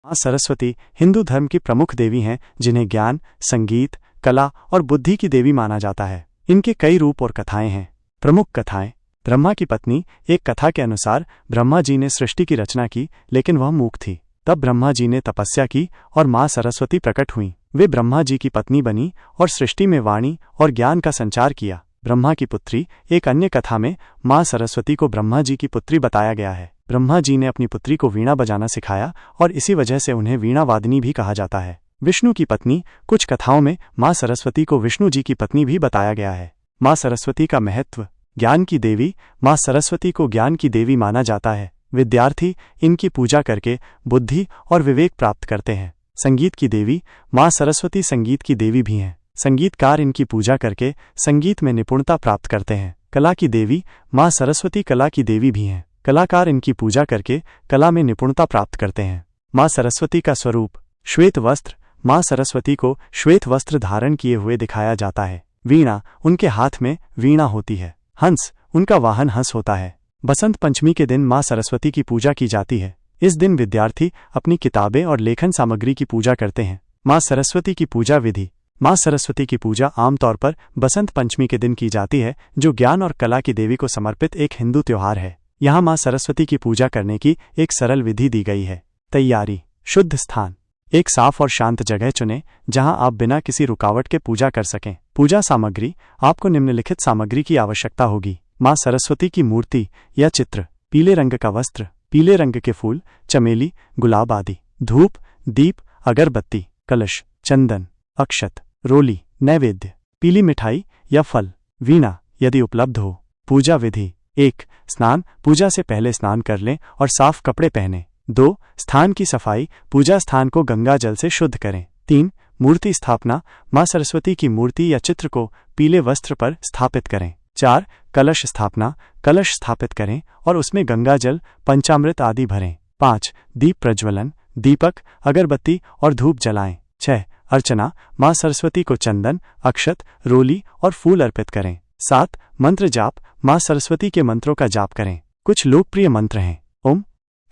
माँ सरस्वती हिंदू धर्म की प्रमुख देवी हैं, जिन्हें ज्ञान, संगीत, कला और बुद्धि की देवी माना जाता है। इनके कई रूप और कथाएं हैं। प्रमुख कथाएं। ब्रह्मा की पत्नी। एक कथा के अनुसार ब्रह्मा जी ने सृष्टि की रचना की, लेकिन वह मूक थी। तब ब्रह्मा जी ने तपस्या की और माँ सरस्वती प्रकट हुईं। वे ब्रह्मा जी की पत्नी बनी और सृष्टि में वाणी और ज्ञान का संचार किया। ब्रह्मा की पुत्री। एक अन्य कथा में माँ सरस्वती को ब्रह्मा जी की पुत्री बताया गया है। ब्रह्मा जी ने अपनी पुत्री को वीणा बजाना सिखाया और इसी वजह से उन्हें वीणा वादिनी भी कहा जाता है। विष्णु की पत्नी। कुछ कथाओं में माँ सरस्वती को विष्णु जी की पत्नी भी बताया गया है। माँ सरस्वती का महत्व। ज्ञान की देवी। माँ सरस्वती को ज्ञान की देवी माना जाता है। विद्यार्थी इनकी पूजा करके बुद्धि और विवेक प्राप्त करते हैं। संगीत की देवी। माँ सरस्वती संगीत की देवी भी हैं। संगीतकार इनकी पूजा करके संगीत में निपुणता प्राप्त करते हैं। कला की देवी। माँ सरस्वती कला की देवी भी हैं। कलाकार इनकी पूजा करके कला में निपुणता प्राप्त करते हैं। माँ सरस्वती का स्वरूप। श्वेत वस्त्र। माँ सरस्वती को श्वेत वस्त्र धारण किए हुए दिखाया जाता है। वीणा। उनके हाथ में वीणा होती है। हंस। उनका वाहन हंस होता है। बसंत पंचमी के दिन माँ सरस्वती की पूजा की जाती है। इस दिन विद्यार्थी अपनी किताबें और लेखन सामग्री की पूजा करते हैं। माँ सरस्वती की पूजा विधि। माँ सरस्वती की पूजा आमतौर पर बसंत पंचमी के दिन की जाती है, जो ज्ञान और कला की देवी को समर्पित एक हिंदू त्योहार है। यहाँ माँ सरस्वती की पूजा करने की एक सरल विधि दी गई है। तैयारी। शुद्ध स्थान। एक साफ और शांत जगह चुनें, जहाँ आप बिना किसी रुकावट के पूजा कर सकें। पूजा सामग्री। आपको निम्नलिखित सामग्री की आवश्यकता होगी। माँ सरस्वती की मूर्ति या चित्र। पीले रंग का वस्त्र। पीले रंग के फूल, चमेली, गुलाब आदि। धूप, दीप, अगरबत्ती, कलश, चंदन, अक्षत, रोली, नैवेद्य। पीली मिठाई या फल। वीणा यदि उपलब्ध हो। पूजा विधि। 1. स्नान। पूजा से पहले स्नान कर लें और साफ कपड़े पहनें। 2. स्थान की सफाई। पूजा स्थान को गंगा जल से शुद्ध करें। 3. मूर्ति स्थापना। माँ सरस्वती की मूर्ति या चित्र को पीले वस्त्र पर स्थापित करें। 4. कलश स्थापना। कलश स्थापित करें और उसमें गंगा जल, पंचामृत आदि भरें। 5. दीप प्रज्वलन। दीपक, अगरबत्ती और धूप जलाएं। 6. अर्चना। माँ सरस्वती को चंदन, अक्षत, रोली और फूल अर्पित करें। 7. मंत्र जाप। माँ सरस्वती के मंत्रों का जाप करें। कुछ लोकप्रिय मंत्र हैं। ओम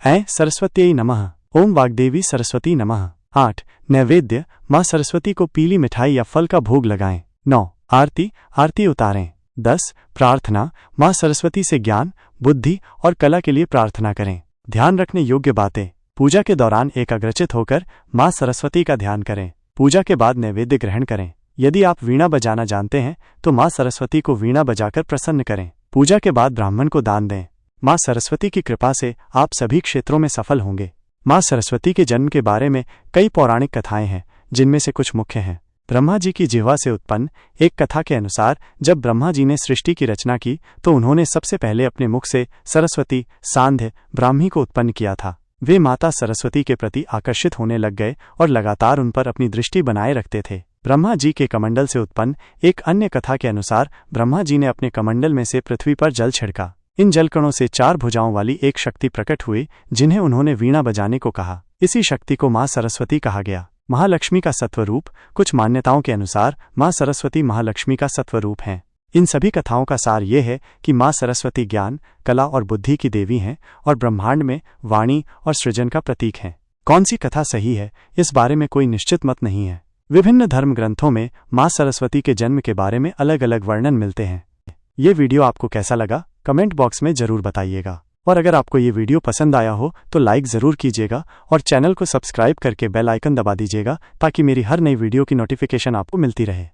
ऐं सरस्वत्यै नमः। ओम वाग्देवी सरस्वती नमः। 8. नैवेद्य। माँ सरस्वती को पीली मिठाई या फल का भोग लगाएं। 9. आरती। आरती उतारें। 10. प्रार्थना। माँ सरस्वती से ज्ञान, बुद्धि और कला के लिए प्रार्थना करें। ध्यान रखने योग्य बातें। पूजा के दौरान एकाग्रचित होकर माँ सरस्वती का ध्यान करें। पूजा के बाद नैवेद्य ग्रहण करें। यदि आप वीणा बजाना जानते हैं तो माँ सरस्वती को वीणा बजाकर प्रसन्न करें। पूजा के बाद ब्राह्मण को दान दें। माँ सरस्वती की कृपा से आप सभी क्षेत्रों में सफल होंगे। माँ सरस्वती के जन्म के बारे में कई पौराणिक कथाएं हैं, जिनमें से कुछ मुख्य हैं। ब्रह्मा जी की जिह्वा से उत्पन्न। एक कथा के अनुसार जब ब्रह्मा जी ने सृष्टि की रचना की तो उन्होंने सबसे पहले अपने मुख से सरस्वती, सांध्य, ब्राह्मी को उत्पन्न किया था। वे माता सरस्वती के प्रति आकर्षित होने लग गए और लगातार उन पर अपनी दृष्टि बनाए रखते थे। ब्रह्मा जी के कमंडल से उत्पन्न एक अन्य कथा के अनुसार ब्रह्मा जी ने अपने कमंडल में से पृथ्वी पर जल छिड़का। इन जलकणों से 4 भुजाओं वाली एक शक्ति प्रकट हुई, जिन्हें उन्होंने वीणा बजाने को कहा। इसी शक्ति को माँ सरस्वती कहा गया। महालक्ष्मी का सत्वरूप। कुछ मान्यताओं के अनुसार माँ सरस्वती महालक्ष्मी का सत्वरूप हैं। इन सभी कथाओं का सार ये है कि माँ सरस्वती ज्ञान, कला और बुद्धि की देवी हैं और ब्रह्मांड में वाणी और सृजन का प्रतीक हैं। कौन सी कथा सही है, इस बारे में कोई निश्चित मत नहीं है। विभिन्न धर्म ग्रंथों में माँ सरस्वती के जन्म के बारे में अलग अलग वर्णन मिलते हैं। ये वीडियो आपको कैसा लगा, कमेंट बॉक्स में जरूर बताइएगा। और अगर आपको ये वीडियो पसंद आया हो तो लाइक ज़रूर कीजिएगा और चैनल को सब्सक्राइब करके बेल आइकन दबा दीजिएगा, ताकि मेरी हर नई वीडियो की नोटिफिकेशन आपको मिलती रहे।